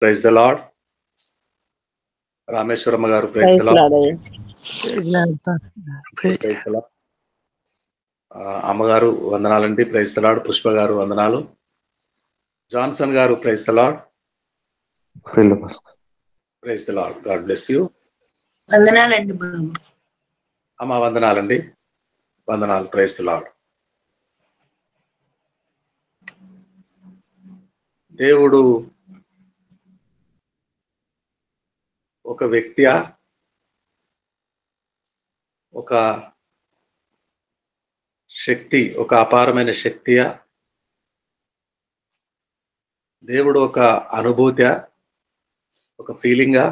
Praise the Lord. Rameshwaramma గారు praise the praise Lord. Lord. Praise the Lord. అమ్మగారు వందనాలండి. Praise the lord. Pushpa గారు వందనాలు. జాన్సన్ గారు praise the Lord. Praise the Lord. God bless you. వందనాలండి బాబు. అమ్మ వందనాలండి. వందనాలు. Praise the Lord. దేవుడు ఒక వ్యక్తియా, ఒక శక్తి, ఒక అపారమైన శక్తియా? దేవుడు ఒక అనుభూతియా, ఒక ఫీలింగా?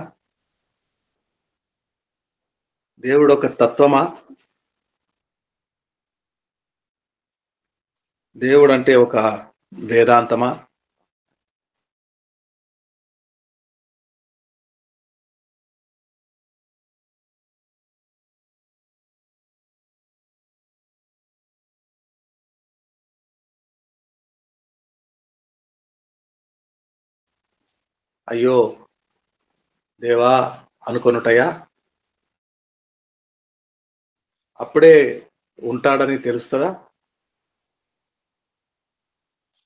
దేవుడు ఒక తత్వమా? దేవుడు అంటే ఒక వేదాంతమా? అయ్యో దేవా అనుకొనుటయా? అప్పుడే ఉంటాడని తెలుస్తుందా?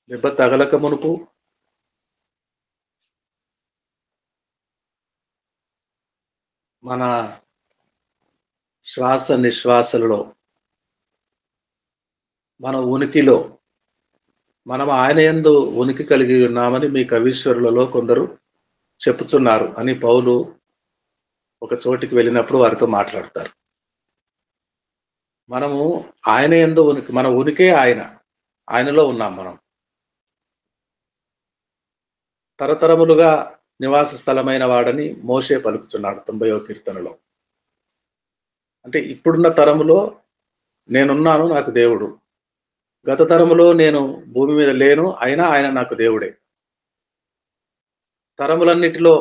దెబ్బ తగలక మునుపు మన శ్వాస నిశ్వాసలలో, మన ఉనికిలో మనం ఆయన యందు ఉనికి కలిగి ఉన్నామని మీ కవీశ్వరులలో కొందరు చెప్పుచున్నారు అని పౌలు ఒక చోటికి వెళ్ళినప్పుడు వారితో మాట్లాడతారు. మనము ఆయన యందు ఉనికి, మన ఉనికే ఆయనలో ఉన్నాం. మనం తరతరములుగా నివాస స్థలమైన వాడని మోషే పలుకుతున్నాడు 90వ కీర్తనలో. అంటే ఇప్పుడున్న తరములో నేనున్నాను, నాకు దేవుడు. గత తరములో నేను భూమి మీద లేను, అయినా ఆయన నాకు దేవుడే. తరములన్నిటిలో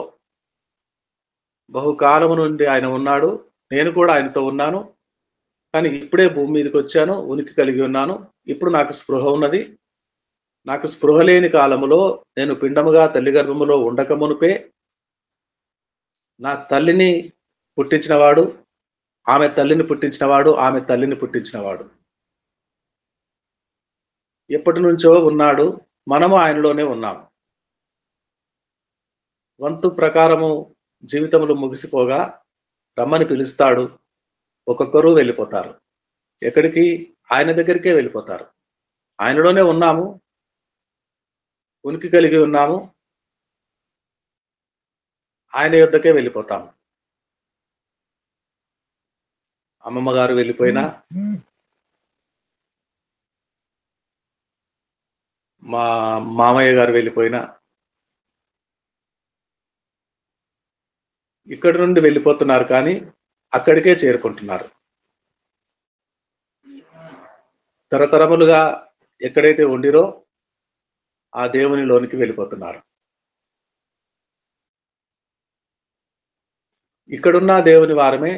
బహుకాలము నుండి ఆయన ఉన్నాడు, నేను కూడా ఆయనతో ఉన్నాను. కానీ ఇప్పుడే భూమి మీదకి వచ్చాను, ఉనికి కలిగి ఉన్నాను. ఇప్పుడు నాకు స్పృహ ఉన్నది. నాకు స్పృహ లేని కాలములో, నేను పిండముగా తల్లి గర్భములో ఉండక మునుపే నా తల్లిని పుట్టించినవాడు, ఆమె తల్లిని పుట్టించినవాడు, ఆమె తల్లిని పుట్టించినవాడు ఎప్పటి నుంచో ఉన్నాడు. మనము ఆయనలోనే ఉన్నాము. వంతు ప్రకారము జీవితములు ముగిసిపోగా రమ్మని పిలుస్తాడు. ఒక్కొక్కరు వెళ్ళిపోతారు. ఎక్కడికి? ఆయన దగ్గరికే వెళ్ళిపోతారు. ఆయనలోనే ఉన్నాము, ఉనికి కలిగి ఉన్నాము, ఆయన యొద్దకే వెళ్ళిపోతాము. అమ్మమ్మ గారు వెళ్ళిపోయినా, మా మామయ్య గారు వెళ్ళిపోయినా, ఇక్కడి నుండి వెళ్ళిపోతున్నారు, కానీ అక్కడికే చేరుకుంటున్నారు. తరతరములుగా ఎక్కడైతే ఉండిరో ఆ దేవునిలోనికి వెళ్ళిపోతున్నారు. ఇక్కడున్న దేవుని వారమే,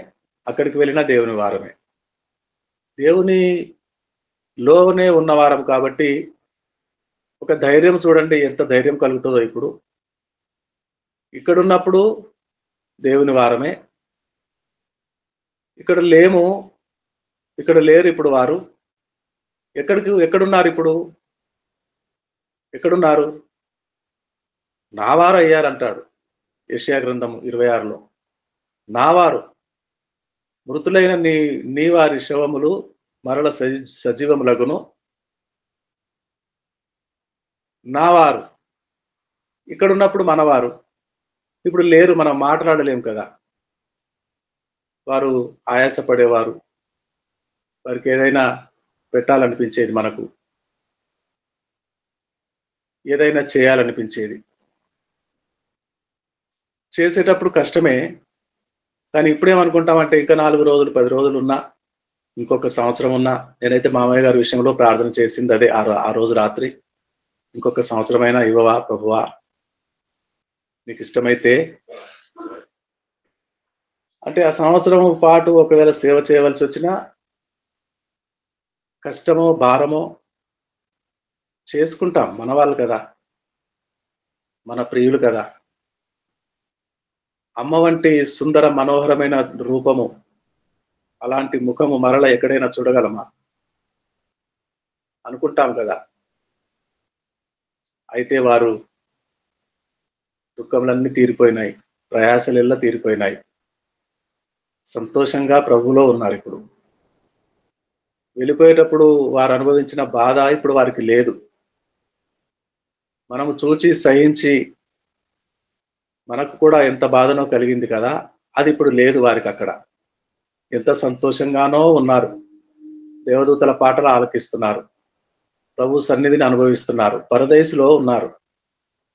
అక్కడికి వెళ్ళిన దేవుని వారమే. దేవునిలోనే ఉన్నవారం కాబట్టి ఒక ధైర్యం, చూడండి ఎంత ధైర్యం కలుగుతుందో. ఇప్పుడు ఇక్కడున్నప్పుడు దేవుని వారమే, ఇక్కడ లేము, ఇక్కడ లేరు ఇప్పుడు వారు. ఎక్కడున్నారు ఇప్పుడు? ఎక్కడున్నారు? నావారు అయ్యారంటాడు యెషయా గ్రంథం 26లో. నావారు, మృతులైన నీ వారి శవములు మరల సజీవములగును. నావారు ఇక్కడున్నప్పుడు మనవారు, ఇప్పుడు లేరు. మనం మాట్లాడలేం కదా. వారు ఆయాసపడేవారు, వారికి ఏదైనా పెట్టాలనిపించేది, మనకు ఏదైనా చేయాలనిపించేది. చేసేటప్పుడు కష్టమే, కానీ ఇప్పుడేమనుకుంటామంటే ఇంకా 4 రోజులు 10 రోజులు ఉన్నా, ఇంకొక సంవత్సరం ఉన్నా. నేనైతే మామయ్య గారి విషయంలో ప్రార్థన చేసింది అదే. ఆ రోజు రాత్రి, ఇంకొక సంవత్సరమైనా ఇవ్వవా ప్రభువా, నీకు ఇష్టమైతే. అంటే ఆ సంవత్సరం పాటు ఒకవేళ సేవ చేయవలసి వచ్చినా, కష్టమో భారమో చేసుకుంటాం. మన వాళ్ళు కదా, మన ప్రియులు కదా. అమ్మ వంటి సుందర మనోహరమైన రూపము, అలాంటి ముఖము మరల ఎక్కడైనా చూడగలమా? అనుకుంటాం కదా. అయితే వారు దుఃఖములన్నీ తీరిపోయినాయి, ప్రయాసలెల్లా తీరిపోయినాయి, సంతోషంగా ప్రభువులో ఉన్నారు. ఇప్పుడు వెళ్ళిపోయేటప్పుడు వారు అనుభవించిన బాధ ఇప్పుడు వారికి లేదు. మనము చూచి సహించి మనకు కూడా ఎంత బాధనో కలిగింది కదా, అది ఇప్పుడు లేదు వారికి. అక్కడ ఎంత సంతోషంగానో ఉన్నారు. దేవదూతల పాటలు ఆలకిస్తున్నారు, ప్రభు సన్నిధిని అనుభవిస్తున్నారు, పరదేశులో ఉన్నారు.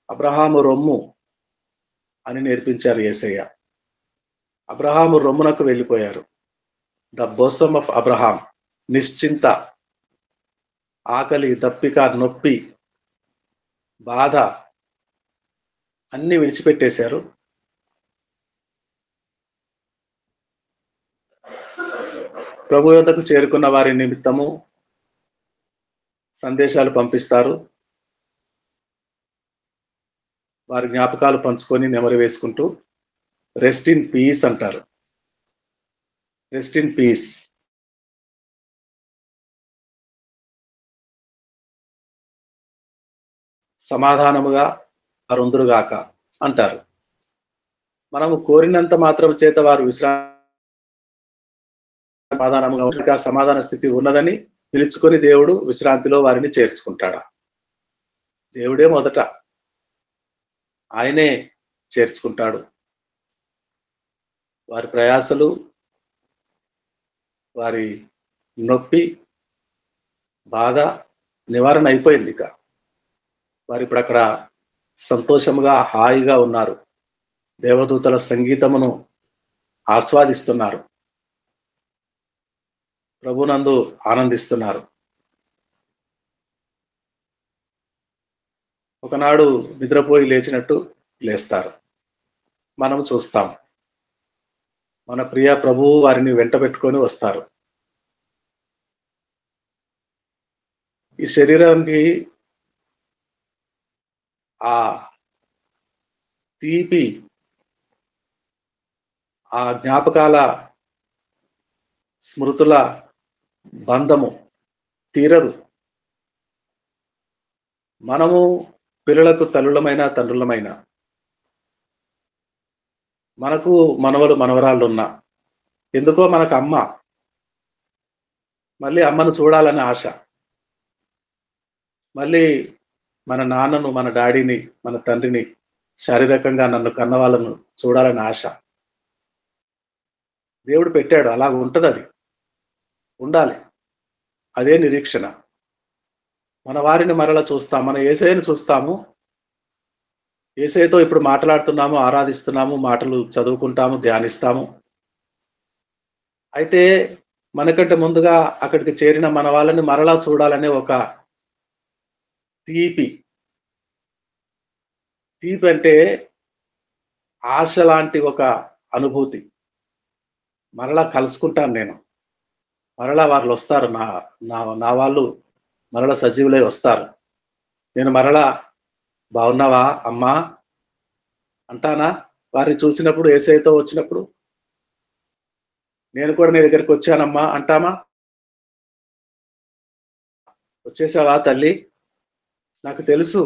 అబ్రహాము రొమ్ము అని నేర్పించారు యేసయ్య. అబ్రహాము రొమ్మునకు వెళ్ళిపోయారు. The bosom of Abraham. నిశ్చింత, ఆకలి, దప్పిక, నొప్పి, బాధ అన్ని విడిచిపెట్టేశారు. ప్రభు యొద్దకు చేరుకున్న వారి నిమిత్తము సందేశాలు పంపిస్తారు. వారి జ్ఞాపకాలు పంచుకొని నెమరు వేసుకుంటూ రెస్ట్ ఇన్ పీస్ అంటారు. Rest in peace. సమాధానముగా వారుందురుగాక అంటారు. మనము కోరినంత మాత్రం చేత వారు సమాధానముగా సమాధాన స్థితి ఉన్నదని పిలుచుకొని దేవుడు విశ్రాంతిలో వారిని చేర్చుకుంటాడా? దేవుడే మొదట, ఆయనే చేర్చుకుంటాడు. వారి ప్రయాసలు, వారి నొప్పి, బాధ నివారణ అయిపోయింది. ఇక వారు ఇప్పుడు అక్కడ సంతోషముగా హాయిగా ఉన్నారు. దేవదూతల సంగీతమును ఆస్వాదిస్తున్నారు, ప్రభునందు ఆనందిస్తున్నారు. ఒకనాడు నిద్రపోయి లేచినట్టు లేస్తారు. మనం చూస్తాం, మన ప్రియ ప్రభువు వారిని వెంట పెట్టుకొని వస్తారు. ఈ శరీరానికి ఆ తీపి, ఆ జ్ఞాపకాల స్మృతుల బంధము తీరదు. మనము పిల్లలకు తల్లులమైన తండ్రులమైన, మనకు మనవలు మనవరాళ్ళు ఉన్నా, ఎందుకో మనకు అమ్మ, మళ్ళీ అమ్మను చూడాలనే ఆశ, మళ్ళీ మన నాన్నను, మన డాడీని, మన తండ్రిని, శారీరకంగా నన్ను కన్న వాళ్ళను చూడాలని ఆశ దేవుడు పెట్టాడు. అలా ఉంటుంది, అది ఉండాలి. అదే నిరీక్షణ. మన వారిని మరలా చూస్తాం, మన యేసయ్యను చూస్తాము. యేసయ్యతో ఇప్పుడు మాట్లాడుతున్నాము, ఆరాధిస్తున్నాము, మాటలు చదువుకుంటాము, ధ్యానిస్తాము. అయితే మనకంటే ముందుగా అక్కడికి చేరిన మన వాళ్ళని మరలా చూడాలనే ఒక తీపి అంటే ఆశ లాంటి ఒక అనుభూతి. మరలా కలుసుకుంటాను నేను, మరలా వాళ్ళు వస్తారు, నా వాళ్ళు మరలా సజీవులై వస్తారు. నేను మరలా బాగున్నావా అమ్మా అంటానా వారిని చూసినప్పుడు? యేసయ్యతో వచ్చినప్పుడు నేను కూడా నీ దగ్గరికి వచ్చానమ్మా అంటామా? వచ్చేసావా తల్లి, నాకు తెలుసు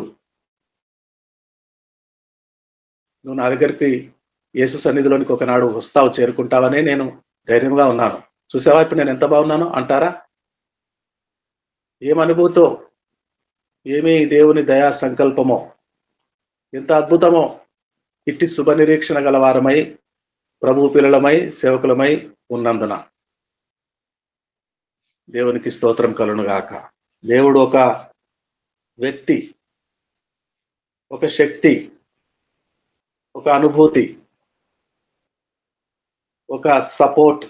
నువ్వు నా దగ్గరికి యేసు సన్నిధిలోనికి ఒకనాడు వస్తావు, చేరుకుంటావనే నేను ధైర్యంగా ఉన్నాను. చూసావా ఇప్పుడు నేను ఎంత బాగున్నానో అంటారా? ఏం అనుభూతో, ఏమీ దేవుని దయా సంకల్పమో, ఎంత అద్భుతమో. ఇట్టి శుభ నిరీక్షణ గలవారమై, ప్రభు పిల్లలమై, సేవకులమై ఉన్నందున దేవునికి స్తోత్రం కలుగును గాక. దేవుడు ఒక వ్యక్తి, ఒక శక్తి, ఒక అనుభూతి, ఒక సపోర్ట్,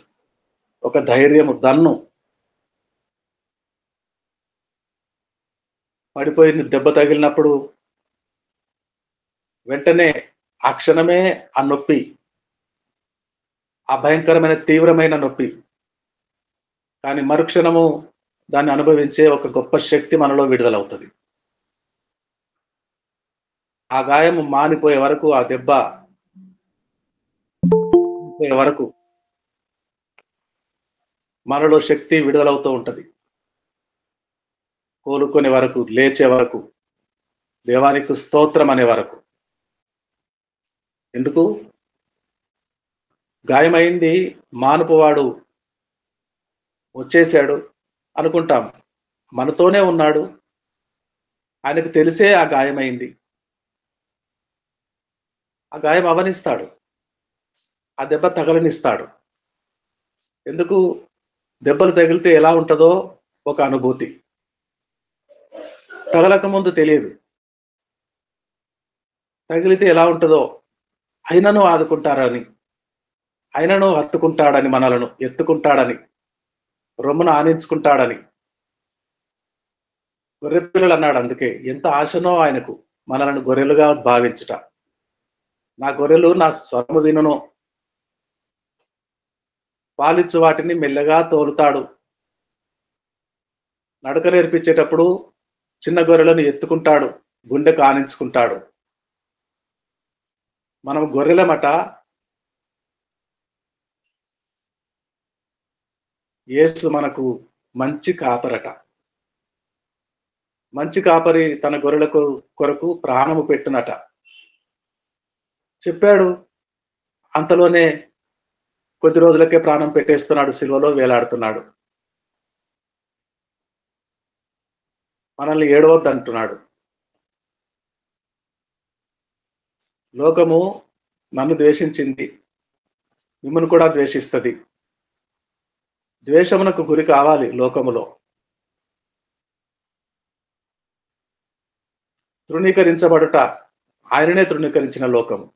ఒక ధైర్యము, దన్ను. పడిపోయి దెబ్బ తగిలినప్పుడు వెంటనే ఆ క్షణమే ఆ నొప్పి, ఆ భయంకరమైన తీవ్రమైన నొప్పి, కానీ మరుక్షణము దాన్ని అనుభవించే ఒక గొప్ప శక్తి మనలో విడుదలవుతుంది. ఆ గాయం మానిపోయే వరకు, ఆ దెబ్బ కోలుకునే వరకు, మనలో శక్తి విడుదలవుతూ ఉంటది. కోలుకునే వరకు, లేచే వరకు, దేవానికి స్తోత్రం అనే వరకు. ఎందుకు? గాయమైంది, మానుపువాడు వచ్చేసాడు అనుకుంటాం. మనతోనే ఉన్నాడు, ఆయనకు తెలిసే ఆ గాయమైంది. ఆ గాయం అవనిస్తాడు, ఆ దెబ్బ తగలనిస్తాడు. ఎందుకు? దెబ్బలు తగిలితే ఎలా ఉంటుందో ఒక అనుభూతి, తగలక ముందు తెలియదు. తగిలితే ఎలా ఉంటుందో, అయినను ఆదుకుంటారని, అయినను హత్తుకుంటాడని, మనలను ఎత్తుకుంటాడని, రొమ్మున ఆనించుకుంటాడని గొర్రెపిల్లలు అన్నాడు. అందుకే ఎంత ఆశనో ఆయనకు మనలను గొర్రెలుగా భావించుట. నా గొర్రెలు నా స్వరము వినును, పాలిచ్చు వాటిని మెల్లగా తోలుతాడు. నడక నేర్పించేటప్పుడు చిన్న గొర్రెలను ఎత్తుకుంటాడు, గుండె కానించుకుంటాడు. మనం గొర్రెలమట, యేసు మనకు మంచి కాపరట. మంచి కాపరి తన గొర్రెలకు కొరకు ప్రాణము పెట్టునట చెప్పాడు. అంతలోనే కొద్ది రోజులకే ప్రాణం పెట్టేస్తున్నాడు, సిలువలో వేలాడుతున్నాడు. మనల్ని ఏడవద్దు అంటున్నాడు. లోకము నన్ను ద్వేషించింది, మిమ్మల్ని కూడా ద్వేషిస్తుంది. ద్వేషమునకు గురి కావాలి లోకములో. తృణీకరించబడుట, ఆయననే తృణీకరించిన లోకము,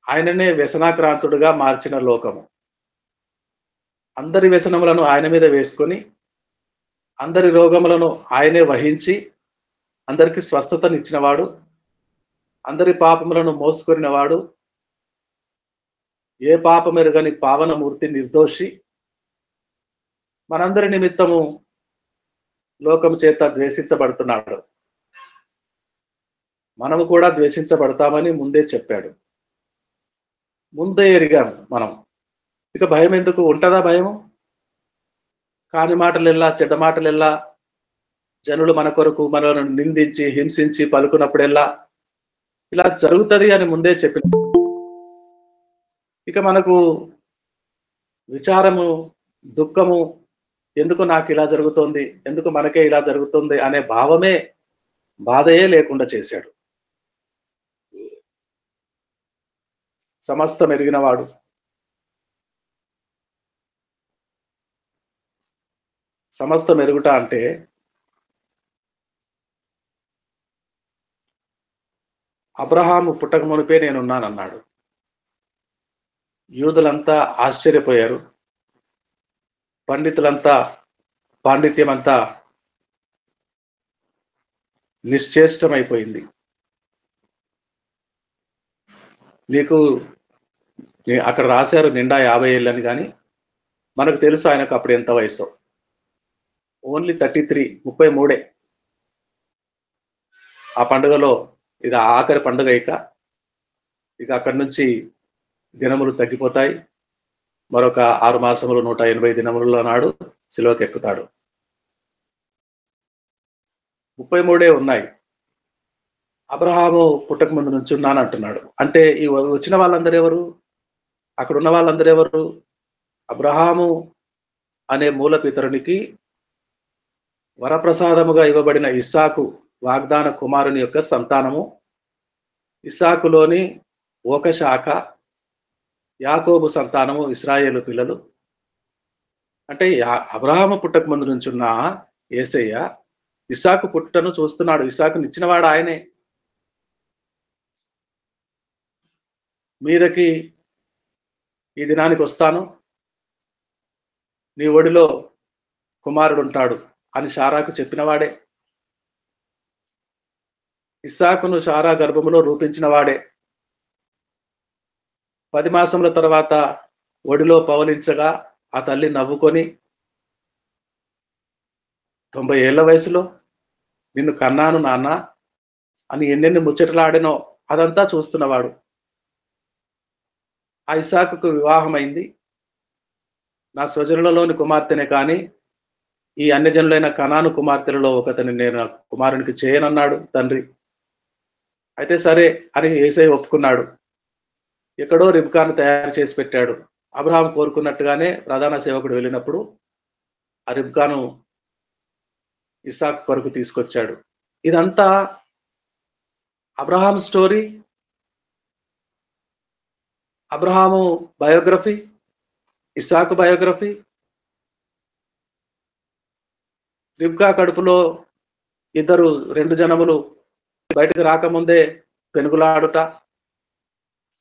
ఆయననే వ్యసనాక్రాంతుడుగా మార్చిన లోకము. అందరి వ్యసనములను ఆయన మీద వేసుకొని, అందరి రోగములను ఆయనే వహించి, అందరికి స్వస్థతనిచ్చినవాడు, అందరి పాపములను మోసుకొనినవాడు, ఏ పాపమెరుగని పావనమూర్తి, నిర్దోషి, మనందరి నిమిత్తము లోకము చేత ద్వేషించబడుతున్నాడు. మనము కూడా ద్వేషించబడతామని ముందే చెప్పాడు, ముందే ఎరిగాము మనం. ఇక భయం ఎందుకు? ఉంటుందా భయము? కాని మాటలెల్లా, చెడ్డ మాటలెల్లా, జనులు మన కొరకు మనను నిందించి హింసించి పలుకున్నప్పుడెల్లా ఇలా జరుగుతుంది అని ముందే చెప్పిన. ఇక మనకు విచారము, దుఃఖము, ఎందుకు నాకు ఇలా జరుగుతోంది, ఎందుకు మనకే ఇలా జరుగుతుంది అనే భావమే, బాధయే లేకుండా చేశాడు. సమస్తం ఎరిగినవాడు, సమస్తం ఎరుగుట అంటే అబ్రహాము పుట్టక మునిపే నేనున్నానన్నాడు. యూదులంతా ఆశ్చర్యపోయారు, పండితులంతా పాండిత్యమంతా నిశ్చేష్టమైపోయింది. నీకు అక్కడ రాశారు నిండా 50 ఏళ్ళని, కానీ మనకు తెలుసు ఆయనకు అప్పుడు ఎంత వయసు. ఓన్లీ 33, 33. ఆ పండుగలో ఇది ఆఖరి పండుగ. ఇక అక్కడి నుంచి దినములు తగ్గిపోతాయి. మరొక 6 మాసములు 180 దినముల నాడు సిలువకు ఎక్కుతాడు. 33 ఉన్నాయి. అబ్రహాము పుట్టక ముందు నుంచి ఉన్నాను అంటున్నాడు. అంటే ఈ వచ్చిన వాళ్ళందరూ ఎవరు? అక్కడ ఉన్న వాళ్ళందరూ ఎవరు? అబ్రహాము అనే మూల పితరునికి వరప్రసాదముగా ఇవ్వబడిన ఇస్సాకు వాగ్దాన కుమారుని యొక్క సంతానము. ఇస్సాకులోని ఒక శాఖ యాకోబు సంతానము, ఇశ్రాయేలు పిల్లలు. అంటే అబ్రహాము పుట్టక ముందు నుంచి ఉన్న యేసయ్య ఇస్సాకు పుట్టుటను చూస్తున్నాడు. ఇస్సాకుని ఇచ్చినవాడు ఆయనే. మీదకి ఈ దినానికి వస్తాను, నీ ఒడిలో కుమారుడు ఉంటాడు అని శారాకు చెప్పినవాడే. ఇస్సాకును శారా గర్భములో రూపించిన వాడే. 10 మాసముల తర్వాత ఒడిలో పవలించగా ఆ తల్లి నవ్వుకొని 90 ఏళ్ల వయసులో నిన్ను కన్నాను నాన్న అని ఎన్నెన్ని ముచ్చటలాడినో అదంతా చూస్తున్నవాడు. ఆ ఇస్సాకుకు వివాహమైంది. నా స్వజనులలోని కుమార్తెనే కానీ ఈ అన్యజనులైన కనాను కుమార్తెలలో ఒకతని నేను నా కుమారునికి చేయనన్నాడు తండ్రి. అయితే సరే అని యేసయ్య ఒప్పుకున్నాడు. ఎక్కడో రిబ్కాను తయారు చేసి పెట్టాడు. అబ్రహాం కోరుకున్నట్టుగానే ప్రధాన సేవకుడు వెళ్ళినప్పుడు ఆ రిబ్కాను ఇస్సాకు కొరకు తీసుకొచ్చాడు. ఇదంతా అబ్రహాం స్టోరీ, అబ్రహాము బయోగ్రఫీ, ఇస్సాకు బయోగ్రఫీ. రిబ్కా కడుపులో రెండు జనములు బయటకు రాకముందే పెనుగులాడుట,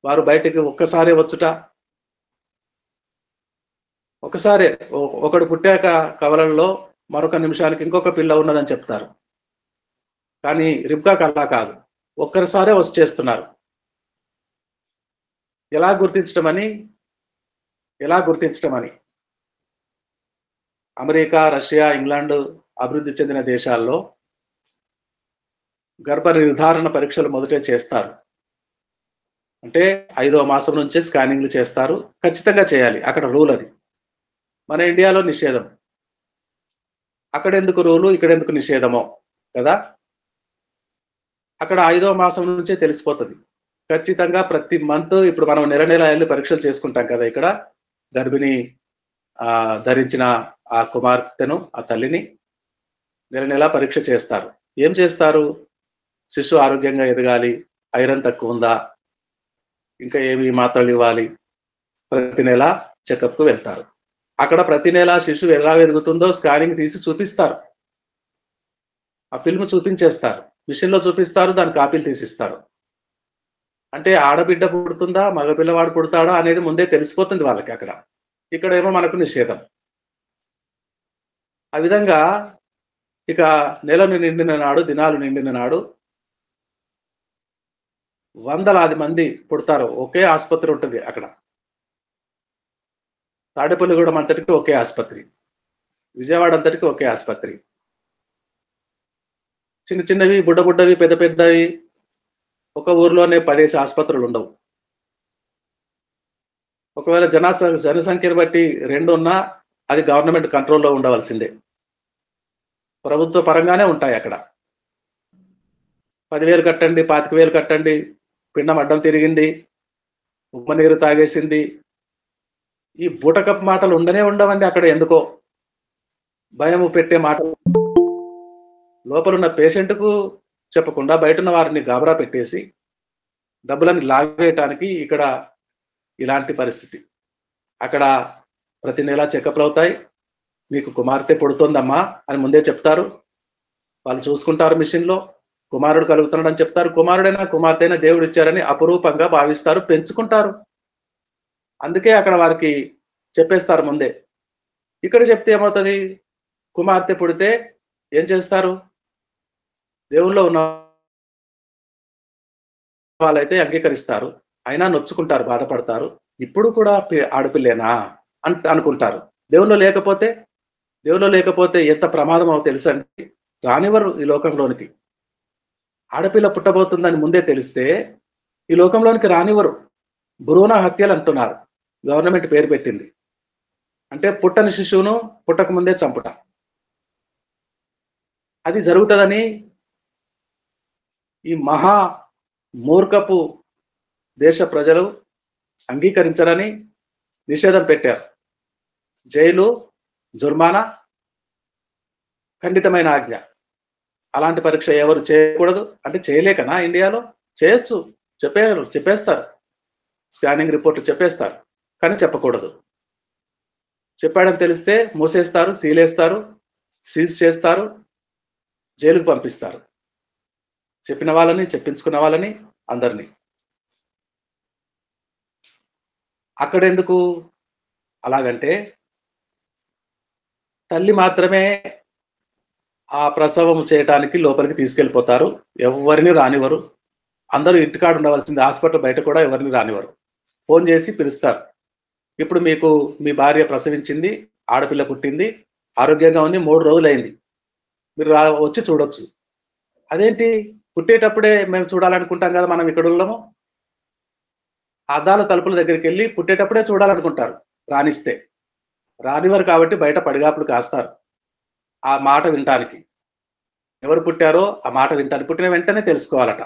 వారు బయటికి ఒక్కసారే వచ్చుట, ఒకసారే ఒకడు పుట్టాక కవలల్లో మరొక నిమిషానికి ఇంకొక పిల్ల ఉన్నదని చెప్తారు. కానీ రిబ్కాకు అలా కాదు, ఒక్కసారే వచ్చేస్తున్నారు. ఎలా గుర్తించడం అని అమెరికా, రష్యా, ఇంగ్లాండ్ అభివృద్ధి చెందిన దేశాల్లో గర్భ నిర్ధారణ పరీక్షలు మొదటే చేస్తారు. అంటే 5వ మాసం నుంచే స్కానింగ్లు చేస్తారు. ఖచ్చితంగా చేయాలి, అక్కడ రూల్ అది. మన ఇండియాలో నిషేధం. అక్కడ ఎందుకు రూలు, ఇక్కడ ఎందుకు నిషేధమో కదా. అక్కడ 5వ మాసం నుంచే తెలిసిపోతుంది ఖచ్చితంగా. ప్రతి మంత్ ఇప్పుడు మనం నెల వెళ్ళి పరీక్షలు చేసుకుంటాం కదా. ఇక్కడ గర్భిణి ధరించిన ఆ కుమార్తెను, ఆ తల్లిని నెల పరీక్ష చేస్తారు. ఏం చేస్తారు? శిశువు ఆరోగ్యంగా ఎదగాలి, ఐరన్ తక్కువ ఉందా, ఇంకా ఏమి మాత్రలు ఇవ్వాలి, ప్రతి నెల చెకప్కు వెళ్తారు. అక్కడ ప్రతి నెల శిశువు ఎలా ఎదుగుతుందో స్కానింగ్ తీసి చూపిస్తారు. ఆ ఫిల్మ్ చూపించేస్తారు, మిషన్లో చూపిస్తారు, దాని కాపీలు తీసిస్తారు. అంటే ఆడబిడ్డ పుడుతుందా, మగపిల్లవాడు పుడతాడా అనేది ముందే తెలిసిపోతుంది వాళ్ళకి అక్కడ. ఇక్కడేమో మనకు నిషేధం. ఆ విధంగా ఇక నెలను నిండిన నాడు, దినాలు నిండిన నాడు వందలాది మంది పుడతారు. ఒకే ఆసుపత్రి ఉంటుంది అక్కడ. తాడేపల్లిగూడెం అంతటికి ఒకే ఆసుపత్రి, విజయవాడ అంతటికి ఒకే ఆసుపత్రి. చిన్న చిన్నవి, బుడ్డవి, పెద్దవి ఒక ఊర్లోనే 10 ఆసుపత్రులు ఉండవు. ఒకవేళ జనసంఖ్యను బట్టి 2 ఉన్నా అది గవర్నమెంట్ కంట్రోల్లో ఉండవలసిందే. ప్రభుత్వ పరంగానే ఉంటాయి అక్కడ. 10,000 కట్టండి, 25,000 కట్టండి, పిండం అడ్డం తిరిగింది, ఉమ్మ నీరు తాగేసింది, ఈ బూటకపు మాటలు ఉండవండి అక్కడ. ఎందుకో భయము పెట్టే మాటలు లోపలున్న పేషెంట్కు చెప్పకుండా బయటున్న వారిని గాబరా పెట్టేసి డబ్బులని లాగేయటానికి ఇక్కడ ఇలాంటి పరిస్థితి. అక్కడ ప్రతి నెల చెకప్లు అవుతాయి. మీకు కుమార్తె పుడుతోందమ్మా అని ముందే చెప్తారు. వాళ్ళు చూసుకుంటారు మిషన్లో. కుమారుడు కలుగుతున్నాడని చెప్తారు. కుమారుడైనా కుమార్తెైనా దేవుడు ఇచ్చారని అపురూపంగా భావిస్తారు, పెంచుకుంటారు. అందుకే అక్కడ వారికి చెప్పేస్తారు ముందే. ఇక్కడ చెప్తే ఏమవుతుంది? కుమార్తె పుడితే ఏం చేస్తారు? దేవుల్లో ఉన్న వాళ్ళైతే అంగీకరిస్తారు, అయినా నొచ్చుకుంటారు, బాధపడతారు. ఇప్పుడు కూడా ఆడపిల్లేనా అనుకుంటారు. దేవుల్లో లేకపోతే ఎంత ప్రమాదమో తెలుసండి. రానివ్వరు ఈ లోకంలోనికి. ఆడపిల్ల పుట్టబోతుందని ముందే తెలిస్తే ఈ లోకంలోనికి రానివ్వరు. భ్రూణ హత్యలు అంటున్నారు, గవర్నమెంట్ పేరు పెట్టింది. అంటే పుట్టని శిశువును పుట్టక ముందే చంపుట. అది జరుగుతుందని ఈ మహా మూర్ఖపు దేశ ప్రజలు అంగీకరించరని నిషేధం పెట్టారు. జైలు, జుర్మానా, ఖండితమైన ఆజ్ఞ. అలాంటి పరీక్ష ఎవరు చేయకూడదు. అంటే చేయలేకనా? ఇండియాలో చేయొచ్చు, చెప్పేస్తారు, స్కానింగ్ రిపోర్ట్ చెప్పేస్తారు, కానీ చెప్పకూడదు. చెప్పాడని తెలిస్తే మూసేస్తారు, సీలేస్తారు, సీజ్ చేస్తారు, జైలుకు పంపిస్తారు. చెప్పిన వాళ్ళని, చెప్పించుకున్న వాళ్ళని, అందరినీ. అక్కడెందుకు అలాగంటే తల్లి మాత్రమే ఆ ప్రసవం చేయటానికి లోపలికి తీసుకెళ్ళిపోతారు. ఎవరిని రానివ్వరు. అందరూ ఇంటికాడ ఉండవలసింది. హాస్పిటల్ బయట కూడా ఎవరిని రానివ్వరు. ఫోన్ చేసి పిలుస్తారు. ఇప్పుడు మీకు మీ భార్య ప్రసవించింది, ఆడపిల్ల పుట్టింది, ఆరోగ్యంగా ఉంది, 3 రోజులైంది, మీరు వచ్చి చూడొచ్చు. అదేంటి? పుట్టేటప్పుడే మేము చూడాలనుకుంటాం కదా మనం ఇక్కడ ఉన్నాము. అద్దాల తలుపుల దగ్గరికి వెళ్ళి పుట్టేటప్పుడే చూడాలనుకుంటారు రానిస్తే. రానివారు కాబట్టి బయట పడిగాపులు కాస్తారు ఆ మాట వినటానికి. ఎవరు పుట్టారో ఆ మాట వింటారు. పుట్టిన వెంటనే తెలుసుకోవాలట.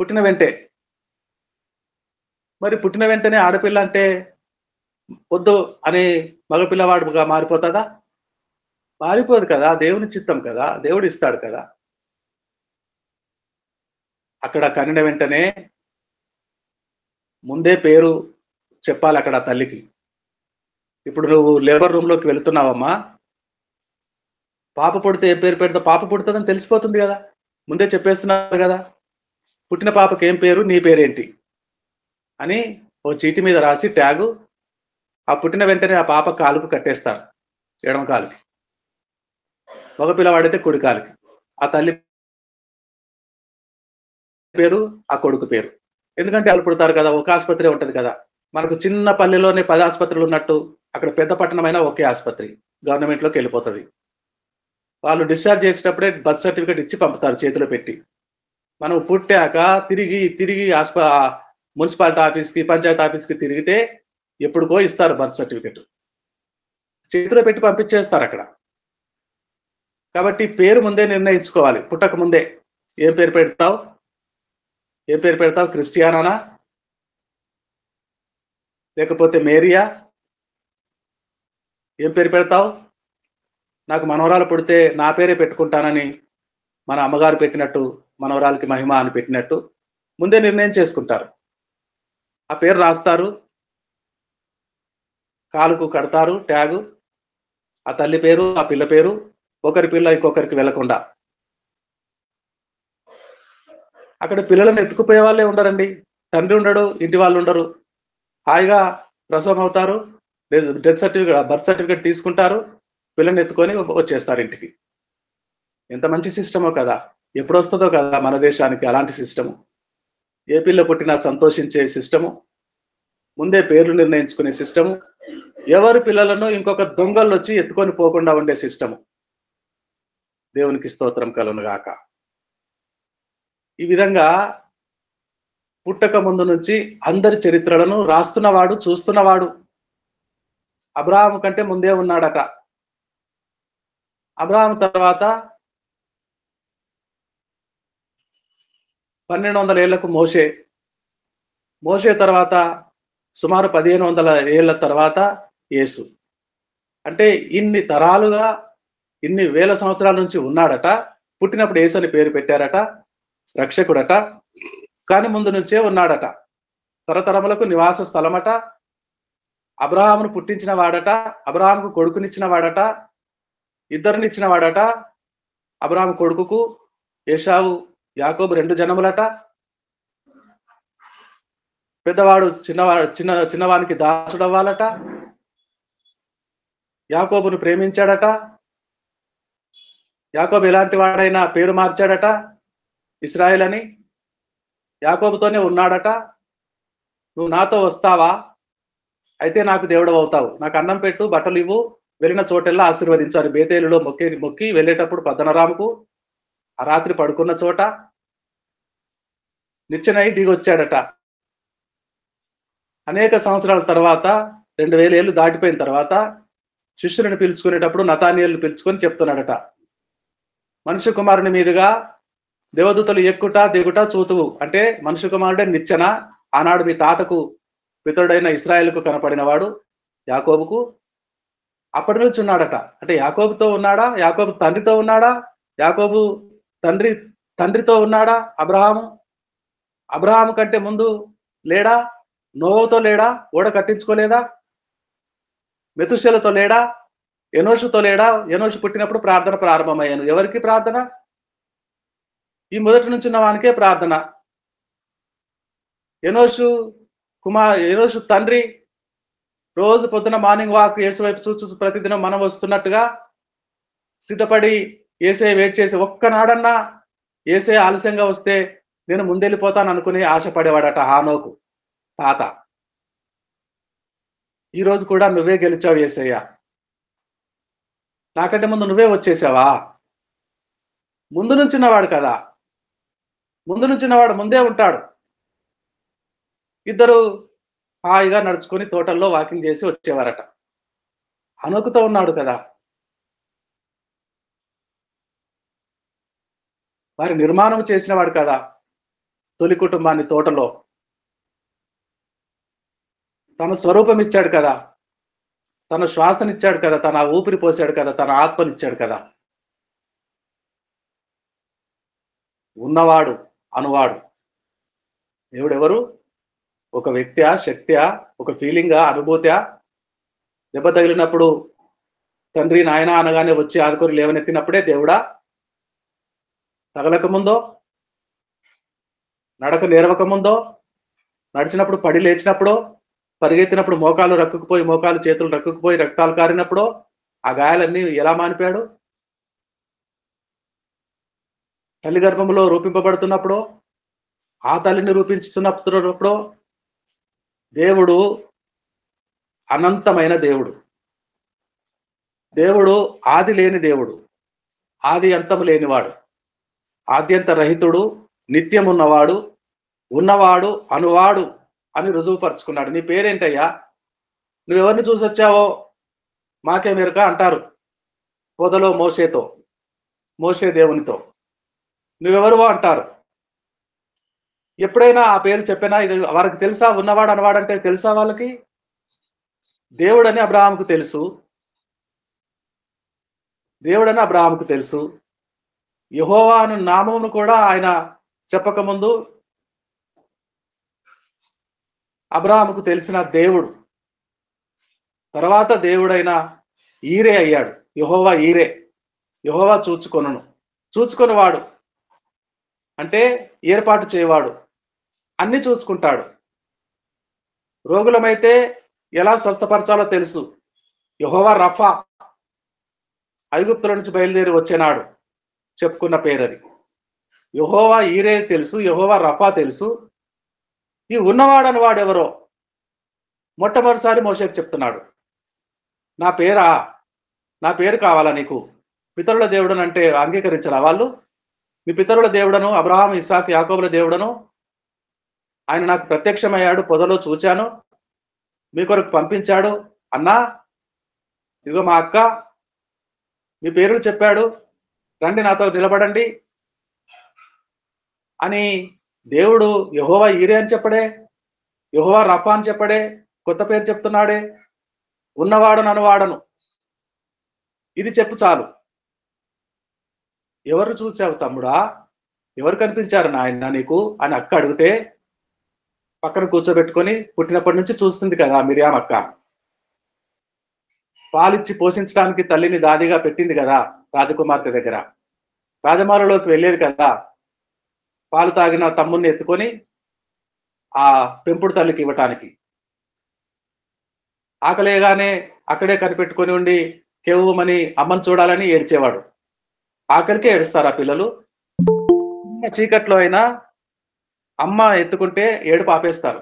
పుట్టిన వెంటే మరి పుట్టిన వెంటనే ఆడపిల్ల అంటే వద్దు అని మగపిల్లవాడుగా మారిపోతుందా? మారిపోదు కదా. దేవుని చిత్తం కదా, దేవుడు ఇస్తాడు కదా. అక్కడ కనిన వెంటనే ముందే పేరు చెప్పాలి అక్కడ తల్లికి. ఇప్పుడు నువ్వు లేబర్ రూమ్ లోకి వెళుతున్నావమ్మా, పాప పుడితే ఏ పేరు పెడతా, పాప పుడుతుందని తెలిసిపోతుంది కదా, ముందే చెప్పేస్తున్నారు కదా. పుట్టిన పాపకి ఏం పేరు, నీ పేరేంటి అని ఓ చీటి మీద రాసి ట్యాగు, ఆ పుట్టిన వెంటనే ఆ పాప కాలుకు కట్టేస్తారు, ఎడమ కాలుకి. మగ పిల్లవాడైతే కుడి కాలుకి. ఆ తల్లి పేరు, ఆ కొడుకు పేరు. ఎందుకంటే వాళ్ళు పుడతారు కదా, ఒక ఆసుపత్రి ఉంటది కదా. మనకు చిన్న పల్లెలోనే 10 ఆసుపత్రులు ఉన్నట్టు అక్కడ పెద్ద పట్టణమైనా ఒకే ఆసుపత్రి, గవర్నమెంట్లోకి వెళ్ళిపోతుంది. వాళ్ళు డిశ్చార్జ్ చేసేటప్పుడే బర్త్ సర్టిఫికేట్ ఇచ్చి పంపుతారు చేతిలో పెట్టి. మనం పుట్టాక తిరిగి తిరిగి మున్సిపాలిటీ ఆఫీస్కి, పంచాయతీ ఆఫీస్కి తిరిగితే ఎప్పుడుకో ఇస్తారు బర్త్ సర్టిఫికేట్, చేతిలో పెట్టి పంపించేస్తారు అక్కడ. కాబట్టి పేరు ముందే నిర్ణయించుకోవాలి. పుట్టక ముందే ఏం పేరు పెడతావు, ఏం పేరు పెడతావు, క్రిస్టియానానా లేకపోతే మేరియా, ఏం పేరు పెడతావు? నాకు మనవరాలు పుడితే నా పేరే పెట్టుకుంటానని మన అమ్మగారు పెట్టినట్టు మనవరాలకి మహిమ అని పెట్టినట్టు ముందే నిర్ణయం చేసుకుంటారు. ఆ పేరు రాస్తారు, కాలుకు కడతారు ట్యాగు, ఆ తల్లి పేరు, ఆ పిల్ల పేరు, ఒకరి పిల్ల ఇంకొకరికి వెళ్లకుండా. అక్కడ పిల్లలను ఎత్తుకుపోయే వాళ్ళే ఉండరండి. తండ్రి ఉండడు, ఇంటి వాళ్ళు ఉండరు. హాయిగా ప్రసవం అవుతారు, డెత్ సర్టిఫికేట్, బర్త్ సర్టిఫికేట్ తీసుకుంటారు, పిల్లని ఎత్తుకొని వచ్చేస్తారు ఇంటికి. ఎంత మంచి సిస్టమో కదా. ఎప్పుడు వస్తుందో కదా మన దేశానికి అలాంటి సిస్టము. ఏ పిల్ల పుట్టినా సంతోషించే సిస్టము, ముందే పేర్లు నిర్ణయించుకునే సిస్టము, ఎవరి పిల్లలను ఇంకొక దొంగలు వచ్చి ఎత్తుకొని పోకుండా ఉండే సిస్టము. దేవునికి స్తోత్రం కలుగును గాక. ఈ విధంగా పుట్టక ముందు నుంచి అందరి చరిత్రలను రాస్తున్నవాడు, చూస్తున్నవాడు. అబ్రహాము కంటే ముందే ఉన్నాడట. అబ్రహాము తర్వాత 1200 ఏళ్లకు మోషే, మోషే తర్వాత సుమారు 1500 ఏళ్ల తర్వాత యేసు. అంటే ఇన్ని తరాలుగా, ఇన్ని వేల సంవత్సరాల నుంచి ఉన్నాడట. పుట్టినప్పుడు యేసు అని పేరు పెట్టారట, రక్షకుడట. కానీ ముందు నుంచే ఉన్నాడట, తరతరములకు నివాస స్థలమట. అబ్రహామును పుట్టించిన వాడట, అబ్రహాముకు కొడుకునిచ్చిన వాడట, ఇద్దరినిచ్చిన వాడట. అబ్రహాము కొడుకుకు ఏశావు, యాకోబు 2 జనములట. పెద్దవాడు చిన్నవానికి దాసుడవ్వాలట. యాకోబును ప్రేమించాడట. యాకోబు ఎలాంటి వాడైనా పేరు మార్చాడట, ఇశ్రాయేల్ అని. యాకోబుతోనే ఉన్నాడట. నువ్వు నాతో వస్తావా, అయితే నాకు దేవుడు అవుతావు, నాకు అన్నం పెట్టు, బట్టలు ఇవ్వు, వెళ్ళిన చోటెల్లా ఆశీర్వదించారు. బేతేలులో మొక్కి వెళ్ళేటప్పుడు పద్దనరాముకు ఆ రాత్రి పడుకున్న చోట నిచ్చెనై దిగొచ్చాడట. అనేక సంవత్సరాల తర్వాత 2000 ఏళ్ళు దాటిపోయిన తర్వాత శిష్యులను పిలుచుకునేటప్పుడు నతానియేలును పిలుచుకొని చెప్తున్నాడట, మనుష్య కుమారుని మీదుగా దేవదూతలు ఎక్కుట దిగుట చూతువు. అంటే మనుష్య కుమారుడే నిచ్చెన. ఆనాడు మీ తాతకు పితరుడైన ఇశ్రాయేలుకు కనపడిన వాడు యాకోబుకు అప్పటి నుంచి ఉన్నాడట. అంటే యాకోబుతో ఉన్నాడా, యాకోబు తండ్రితో ఉన్నాడా, యాకోబు తండ్రితో ఉన్నాడా అబ్రహాము? అబ్రహాము కంటే ముందు లేడా? నోవతో లేడా? ఓడ కట్టించుకోలేదా? మెతుషెలతో లేడా? ఎనోషుతో లేడా? ఎనోషు పుట్టినప్పుడు ప్రార్థన ప్రారంభమయ్యాను. ఎవరికి ప్రార్థన? ఈ మొదటి నుంచి ఉన్న వానికే ప్రార్థన. ఎనోషు తండ్రి రోజు పొద్దున మార్నింగ్ వాక్ యేసు వైపు చూసి ప్రతిదినం మనం వస్తున్నట్టుగా సిద్ధపడి యేసే వెయిట్ చేసి, ఒక్కనాడన్నా యేసే ఆలస్యంగా వస్తే నేను ముందెళ్ళిపోతాను అనుకుని ఆశపడేవాడట హానోకు తాత. ఈరోజు కూడా నువ్వే గెలిచావు యేసయ్య, నాకంటే ముందు నువ్వే వచ్చేసావా? ముందు నుంచున్నవాడు కదా, ముందు నుంచున్నవాడు ముందే ఉంటాడు. ఇద్దరు హాయిగా నడుచుకొని తోటల్లో వాకింగ్ చేసి వచ్చేవారట. హనోకుతో ఉన్నాడు కదా, వారి నిర్మాణం చేసిన వాడు కదా, తొలి కుటుంబాన్ని తోటలో తన స్వరూపం ఇచ్చాడు కదా, తన శ్వాసనిచ్చాడు కదా, తన ఊపిరి పోసాడు కదా, తన ఆత్మనిచ్చాడు కదా. ఉన్నవాడు అనువాడు దేవుడు ఎవరు? ఒక వ్యక్తియా, శక్తియా, ఒక ఫీలింగా, అనుభూతియా? దెబ్బ తగిలినప్పుడు తండ్రి నాయన అనగానే వచ్చి ఆదుకొని లేవనెత్తినప్పుడే దేవుడా? తగలక ముందో, నడక నేరవక ముందో, నడిచినప్పుడు పడి లేచినప్పుడో, పరిగెత్తినప్పుడు మోకాలు రక్కుకుపోయి, మోకాలు చేతులు రక్కుకుపోయి రక్తాలు కారినప్పుడో ఆ గాయాలన్నీ ఎలా మానిపాడు? తల్లి గర్భంలో రూపింపబడుతున్నప్పుడు, ఆ తల్లిని రూపించుతున్నప్పుడు దేవుడు అనంతమైన దేవుడు. దేవుడు ఆది లేని దేవుడు, ఆది అంతము లేనివాడు, ఆద్యంత రహితుడు, నిత్యమున్నవాడు, ఉన్నవాడు అనువాడు అని రుజువుపరుచుకున్నాడు. నీ పేరేంటయ్యా? నువ్వెవరిని చూసొచ్చావో మాకే మెరుక అంటారు పొదలో మోషేతో, మోషే దేవునితో. నువ్వెవరువో అంటారు. ఎప్పుడైనా ఆ పేరు చెప్పినా ఇది వారికి తెలుసా? ఉన్నవాడు అనవాడంటే తెలుసా వాళ్ళకి? దేవుడని అబ్రహాముకు తెలుసు, దేవుడని అబ్రహాముకు తెలుసు. యెహోవా అను నామమును కూడా ఆయన చెప్పకముందు అబ్రహాముకు తెలిసిన దేవుడు. తర్వాత దేవుడైన ఈరే అయ్యాడు. యెహోవా ఈరే, యెహోవా చూచుకొనువాడు అంటే ఏర్పాటు చేయవాడు, అన్ని చూసుకుంటాడు. రోగులమైతే ఎలా స్వస్థపరచాలో తెలుసు. యెహోవా రఫా, ఐగుప్తుల నుంచి బయలుదేరి వచ్చేనాడు చెప్పుకున్న పేరది. యెహోవా ఈరే తెలుసు, యెహోవా రఫా తెలుసు. ఈ ఉన్నవాడని వాడెవరో మొట్టమొదటిసారి మోషేకు చెప్తున్నాడు. నా పేరా? నా పేరు కావాలా నీకు? పితరుల దేవుడను అంటే అంగీకరించరా వాళ్ళు? మీ పితరుల దేవుడను, అబ్రహాం, ఇస్సాకు, యాకోబుల దేవుడను, ఆయన నాకు ప్రత్యక్షమయ్యాడు, పొదలో చూచాను, మీ కొరకు పంపించాడు అన్నా. ఇదిగో మా అక్క, మీ పేర్లు చెప్పాడు, రండి నాతో నిలబడండి అని దేవుడు యెహోవా ఈరే అని చెప్పడే, యెహోవా రఫా అని చెప్పడే, కొత్త పేరు చెప్తున్నాడే. ఉన్నవాడను అనువాడను, ఇది చెప్పు చాలు. ఎవరు చూచావు తమ్ముడా? ఎవరు కనిపించారు నాయన నీకు అని అక్క అడిగితే, పక్కన కూర్చోబెట్టుకొని పుట్టినప్పటి నుంచి చూస్తుంది కదా మిరియాం అక్క. పాలిచ్చి పోషించడానికి తల్లిని దాదిగా పెట్టింది కదా రాజకుమార్తె దగ్గర. రాజమాలలోకి వెళ్ళేది కదా, పాలు తాగిన తమ్ముడిని ఎత్తుకొని ఆ పెంపుడు తల్లికి ఇవ్వటానికి. ఆకలేగానే అక్కడే కనిపెట్టుకొని ఉండి కేవుమని అమ్మని చూడాలని ఏడ్చేవాడు. ఆకలికే ఏడుస్తారు ఆ పిల్లలు. చీకట్లో అయినా అమ్మ ఎత్తుకుంటే ఏడుపు ఆపేస్తారు.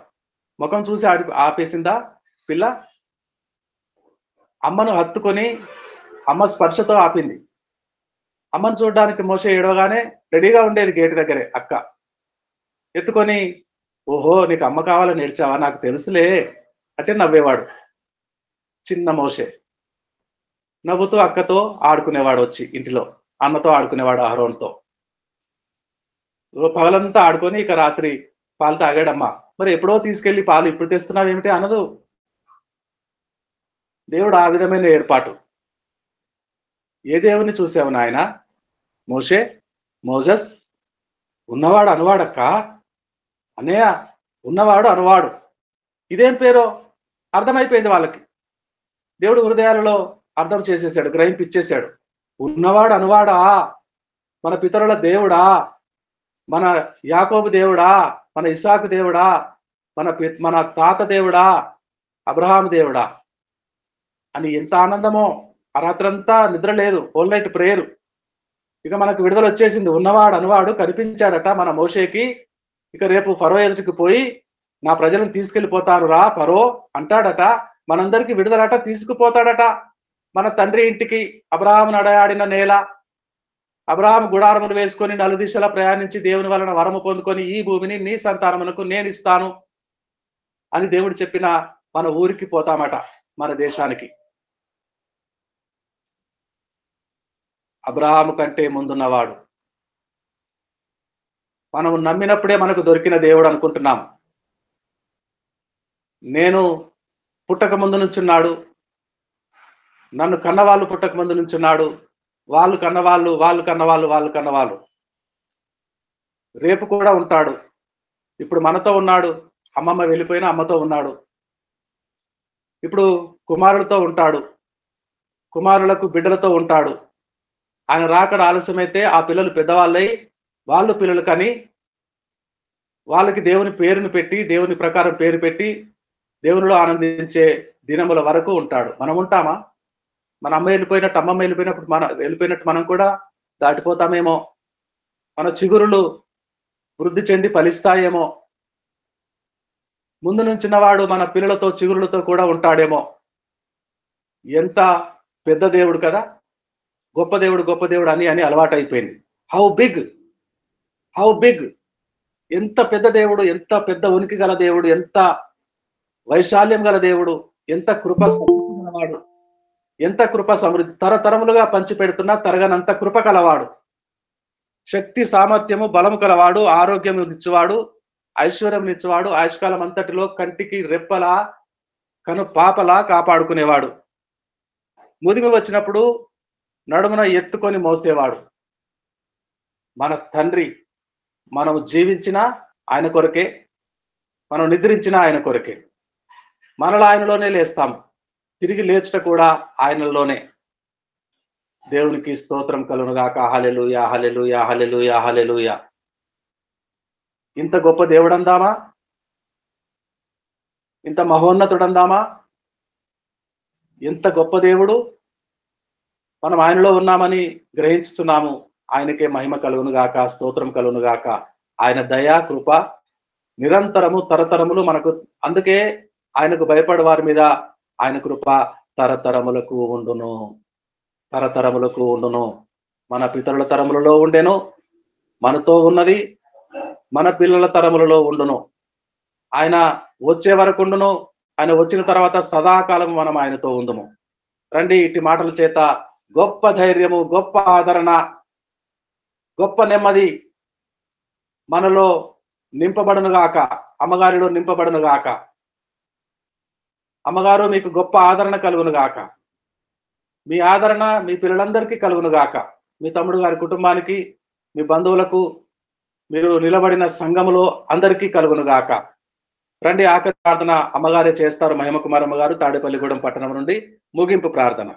ముఖం చూసి ఆపేసిందా పిల్ల? అమ్మను హత్తుకొని అమ్మ స్పర్శతో ఆపింది. అమ్మను చూడడానికి మోషే ఏడవగానే రెడీగా ఉండేది గేటు దగ్గరే అక్క. ఎత్తుకొని, ఓహో నీకు అమ్మ కావాలని ఏడ్చావా? నాకు తెలుసులే అంటే నవ్వేవాడు చిన్న మోషే. నవ్వుతూ అక్కతో ఆడుకునేవాడు, వచ్చి ఇంటిలో అన్నతో ఆడుకునేవాడు, అహరోన్తో. పగలంతా ఆడుకొని ఇక రాత్రి పాలు తాగాడమ్మా. మరి ఎప్పుడో తీసుకెళ్లి పాలు ఇప్పుడు తెస్తున్నావు ఏమిటి అనదు. దేవుడు ఆ విధమైన ఏర్పాటు. ఏ దేవుని చూసావు నాయన? మోషే, మోజస్, ఉన్నవాడు అనువాడక్క. అన్నయ్య, ఉన్నవాడు అనువాడు, ఇదేం పేరో అర్థమైపోయింది వాళ్ళకి. దేవుడు హృదయాలలో అర్థం చేసేసాడు, గ్రహింపిచ్చేశాడు. ఉన్నవాడు అనువాడా, మన పితరుల దేవుడా, మన యాకోబు దేవుడా, మన ఇస్సాకు దేవుడా, మన తాత దేవుడా, అబ్రహాం దేవుడా అని ఎంత ఆనందమో. ఆ రాత్రంతా నిద్ర లేదు, హోల్ నైట్ ప్రేయరు. ఇక మనకు విడుదల వచ్చేసింది. ఉన్నవాడు అనువాడు కనిపించాడట మన మోషేకి. ఇక రేపు ఫరో ఎదుటికి పోయి నా ప్రజలను తీసుకెళ్లిపోతారు రా ఫరో అంటాడట. మనందరికీ విడుదలట, తీసుకుపోతాడట మన తండ్రి ఇంటికి. అబ్రహాము నడయాడిన నేల, అబ్రహాము గుడారములు వేసుకొని నలుదిశలా ప్రయాణించి దేవుని వలన వరము పొందుకొని ఈ భూమిని నీ సంతానమునకు నేను ఇస్తాను అని దేవుడు చెప్పిన మన ఊరికి పోతామట, మన దేశానికి. అబ్రహాము కంటే ముందున్నవాడు. మనం నమ్మినప్పుడే మనకు దొరికిన దేవుడు అనుకుంటున్నాం. నేను పుట్టక ముందు నుంచున్నాడు, నన్ను కన్నవాళ్ళు పుట్టక ముందు నుంచున్నాడు, వాళ్ళు కన్నవాళ్ళు, వాళ్ళు కన్నవాళ్ళు, వాళ్ళు కన్నవాళ్ళు, రేపు కూడా ఉంటాడు. ఇప్పుడు మనతో ఉన్నాడు, అమ్మమ్మ వెళ్ళిపోయినా అమ్మతో ఉన్నాడు. ఇప్పుడు కుమారులతో ఉంటాడు, కుమారులకు బిడ్డలతో ఉంటాడు. ఆయన రాకడ ఆలస్యమైతే ఆ పిల్లలు పెద్దవాళ్ళై వాళ్ళు పిల్లలు కని వాళ్ళకి దేవుని పేరును పెట్టి, దేవుని ప్రకారం పేరు పెట్టి దేవునిలో ఆనందించే దినముల వరకు ఉంటాడు. మనం ఉంటామా? మన అమ్మ వెళ్ళిపోయినట్టు, అమ్మమ్మ వెళ్ళిపోయినట్టు మనం కూడా దాటిపోతామేమో. మన చిగురులు వృద్ధి చెంది ఫలిస్తాయేమో. ముందు నుంచినవాడు మన పిల్లలతో చిగురులతో కూడా ఉంటాడేమో. ఎంత పెద్ద దేవుడు కదా, గొప్ప దేవుడు, గొప్ప దేవుడు అని అని అలవాటైపోయింది. హౌ బిగ్, హౌ బిగ్, ఎంత పెద్ద దేవుడు, ఎంత పెద్ద ఉనికి గల దేవుడు, ఎంత వైశాల్యం గల దేవుడు, ఎంత కృప సమృద్ధివాడు, ఎంత కృప సమృద్ధి, తరతరములుగా పంచి పెడుతున్నా తరగనంత కృప కలవాడు, శక్తి సామర్థ్యము బలము కలవాడు, ఆరోగ్యము నిచ్చువాడు, ఐశ్వర్యం నిచ్చువాడు, ఆయుష్కాలం అంతటిలో కంటికి రెప్పలా కను పాపలా కాపాడుకునేవాడు, ముదిమి వచ్చినప్పుడు నడుమున ఎత్తుకొని మోసేవాడు. మన తండ్రి. మనం జీవించినా ఆయన కొరకే, మనం నిద్రించినా ఆయన కొరకే. మనలో ఆయనలోనే లేస్తాం, తిరిగి లేచుట కూడా ఆయనలోనే. దేవునికి స్తోత్రం కలుగునుగాక. హల్లెలూయా, హల్లెలూయా, హల్లెలూయా, హల్లెలూయా. ఇంత గొప్ప దేవుడు అందామా? ఇంత మహోన్నతుడు అందామా? ఎంత గొప్ప దేవుడు. మనం ఆయనలో ఉన్నామని గ్రహించుతున్నాము. ఆయనకే మహిమ కలుగునుగాక, స్తోత్రం కలుగునుగాక. ఆయన దయా కృప నిరంతరము తరతరములు మనకు. అందుకే ఆయనకు భయపడే వారి మీద ఆయన కృప తరతరములకు ఉండును, తరతరములకు ఉండును. మన పితరుల తరములలో ఉండెను, మనతో ఉన్నది మన పిల్లల తరములలో ఉండును. ఆయన వచ్చే వరకు ఉండును, ఆయన వచ్చిన తర్వాత సదాకాలం మనం ఆయనతో ఉందుము. రండి, ఇట్టి మాటల చేత గొప్ప ధైర్యము, గొప్ప ఆదరణ, గొప్ప నెమ్మది మనలో నింపబడునుగాక, అమ్మగారిలో నింపబడునుగాక. అమ్మగారు, మీకు గొప్ప ఆదరణ కలుగునుగాక. మీ ఆదరణ మీ పిల్లలందరికీ కలుగునుగాక. మీ తమ్ముడు గారి కుటుంబానికి, మీ బంధువులకు, మీరు నిలబడిన సంఘములో అందరికీ కలుగునుగాక. రండి, ఆఖరి ప్రార్థన అమ్మగారే చేస్తారు. మహిమకుమార్ అమ్మగారు, తాడేపల్లిగూడెం పట్టణం నుండి ముగింపు ప్రార్థన.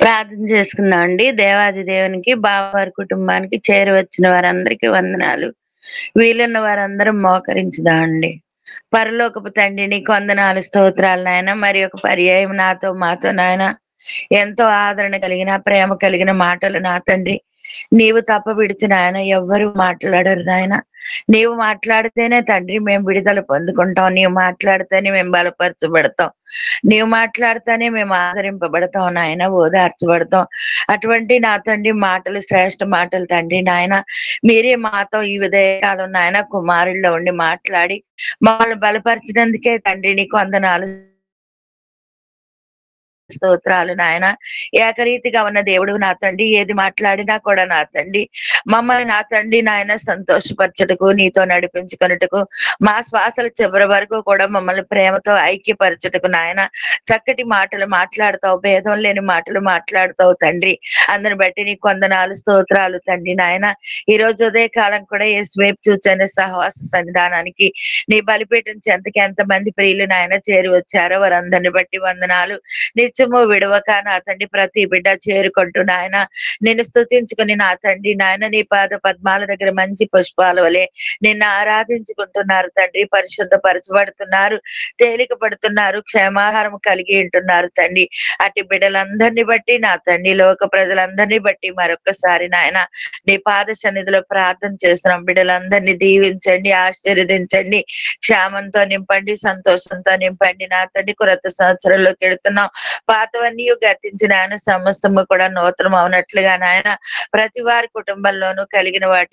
ప్రార్థన చేసుకుందాం అండి. దేవాది దేవునికి, బావవారి కుటుంబానికి, చేరి వచ్చిన వారందరికీ వందనాలు. వీలున్న వారందరం మోకరించుదాం అండి. పరలోకపు తండ్రి, నీకు వందనాలు, స్తోత్రాలు నాయన. మరి ఒక పర్యాయం నాతో మాతో నాయన ఎంతో ఆదరణ కలిగిన, ప్రేమ కలిగిన మాటలు నా తండ్రి. నీవు తప్ప విడిచిన ఆయన ఎవ్వరు మాట్లాడరు నాయన. నీవు మాట్లాడితేనే తండ్రి మేము విడుదల పొందుకుంటాం. నీవు మాట్లాడితేనే మేము బలపరచబడతాం. నీవు మాట్లాడితేనే మేము ఆదరింపబడతాం నాయన, ఓదార్చబడతాం. అటువంటి నా తండ్రి మాటలు, శ్రేష్ఠ మాటలు తండ్రి నాయన. మీరే మాతో ఈ ఉదయకాలం నాయన కుమారుల్లో ఉండి మాట్లాడి మమ్మల్ని బలపరిచినందుకే తండ్రి నీకు వందనాలు, స్తోత్రాలు నాయన. ఏకరీతిగా ఉన్న దేవుడు నా తండ్రి, ఏది మాట్లాడినా కూడా నా తండ్రి మమ్మల్ని నా తండ్రి నాయన సంతోషపరచుటకు, నీతో నడిపించుకొనుటకు, మా శ్వాసల చివరి వరకు కూడా మమ్మల్ని ప్రేమతో ఐక్యపరచుటకు నాయన చక్కటి మాటలు మాట్లాడుతావు, భేదం లేని మాటలు మాట్లాడుతావు తండ్రి. అందుని బట్టి నీకు వందనాలు, స్తోత్రాలు తండ్రి నాయన. ఈ రోజు ఉదయకాలం కూడా యేసు వైపు చూచని సహవాస సన్నిధానానికి, నీ బలిపీఠం చెంతకి ఎంతమంది ప్రియులు నాయన చేరి వచ్చారో వారందరిని బట్టి వందనాలు. నిత్యము విడవక నా తండ్రి ప్రతి బిడ్డ చేరుకుంటూ నాయన నిన్ను స్తుతించుకుని నా తండ్రి నాయన నీ పాద పద్మాల దగ్గర మంచి పుష్పాల వలె నిన్ను ఆరాధించుకుంటున్నారు తండ్రి. పరిశుద్ధ పరచబడుతున్నారు, తేలిక పడుతున్నారు, క్షేమాహారం కలిగి ఉంటున్నారు తండ్రి. అటు బిడ్డలందరినీ బట్టి నా తండ్రి, లోక ప్రజలందరినీ బట్టి మరొక్కసారి నాయన నీ పాద సన్నిధిలో ప్రార్థన చేస్తున్నాం. బిడ్డలందరినీ దీవించండి, ఆశీర్వదించండి, క్షేమంతో నింపండి, సంతోషంతో నింపండి నా తండ్రి. కొత్త సంవత్సరంలోకి వెళుతున్నాం. పాతవన్నీ గతించిన ఆయన సమస్తము కూడా నూతనం అవునట్లుగా నాయన ప్రతి వారి కుటుంబంలోనూ కలిగిన వాటి